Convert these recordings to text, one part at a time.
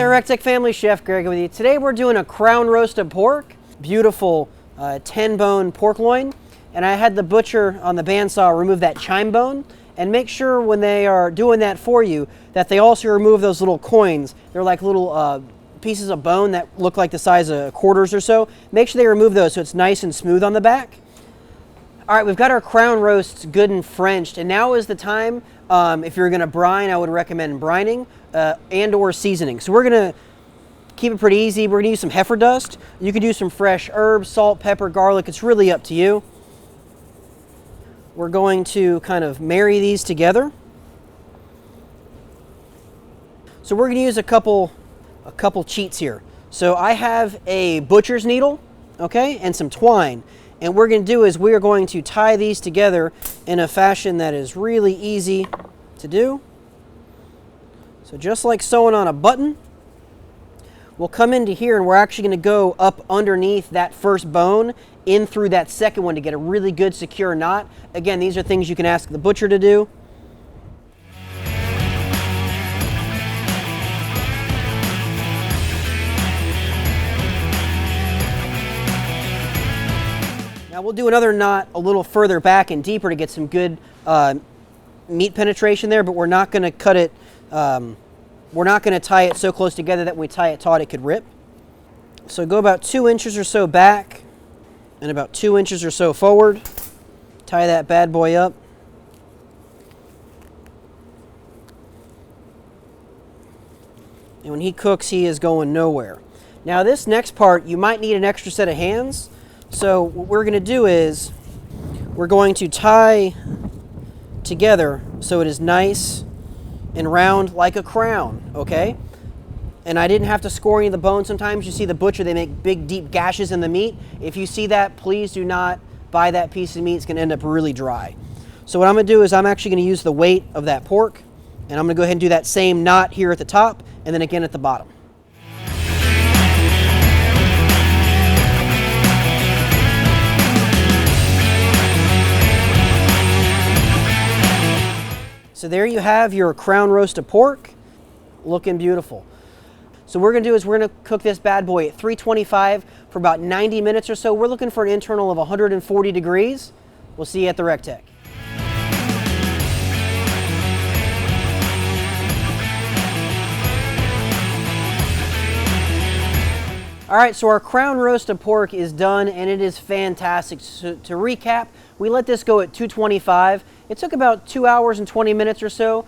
Rectech family, Chef Greg with you. Today we're doing a crown roast of pork, beautiful 10-bone pork loin, and I had the butcher on the bandsaw remove that chine bone, and make sure when they are doing that for you that they also remove those little coins. They're like little pieces of bone that look like the size of quarters or so. Make sure they remove those so it's nice and smooth on the back. All right, we've got our crown roasts good and Frenched, and now is the time, if you're gonna brine, I would recommend brining and or seasoning. So we're gonna keep it pretty easy. We're gonna use some heifer dust. You can use some fresh herbs, salt, pepper, garlic. It's really up to you. We're going to kind of marry these together. So we're gonna use a couple cheats here. So I have a butcher's needle, okay, and some twine. And what we're going to do is we are going to tie these together in a fashion that is really easy to do. So just like sewing on a button, we'll come into here and we're actually going to go up underneath that first bone in through that second one to get a really good secure knot. Again, these are things you can ask the butcher to do. Now we'll do another knot a little further back and deeper to get some good meat penetration there, but we're not going to cut it, we're not going to tie it so close together that when we tie it taut it could rip. So go about 2 inches or so back and about 2 inches or so forward. Tie that bad boy up. And when he cooks, he is going nowhere. Now this next part, you might need an extra set of hands. So what we're going to do is we're going to tie together so it is nice and round like a crown, okay? And I didn't have to score any of the bones. Sometimes you see the butcher, they make big deep gashes in the meat. If you see that, please do not buy that piece of meat. It's going to end up really dry. So what I'm going to do is I'm actually going to use the weight of that pork, and I'm going to go ahead and do that same knot here at the top and then again at the bottom. So there you have your crown roast of pork, looking beautiful. So what we're gonna do is we're gonna cook this bad boy at 325 for about 90 minutes or so. We're looking for an internal of 140 degrees. We'll see you at the Rectech. All right, so our crown roast of pork is done and it is fantastic. So to recap, we let this go at 225. It took about 2 hours and 20 minutes or so.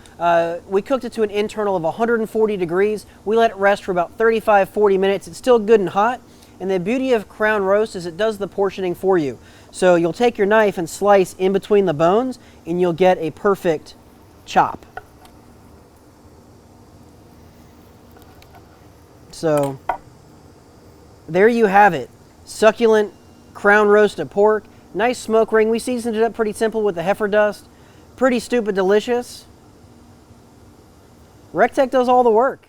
We cooked it to an internal of 140 degrees. We let it rest for about 35, 40 minutes. It's still good and hot. And the beauty of crown roast is it does the portioning for you. So you'll take your knife and slice in between the bones and you'll get a perfect chop. So there you have it. Succulent crown roast of pork. Nice smoke ring. We seasoned it up pretty simple with the heifer dust. Pretty stupid delicious. Rectech does all the work.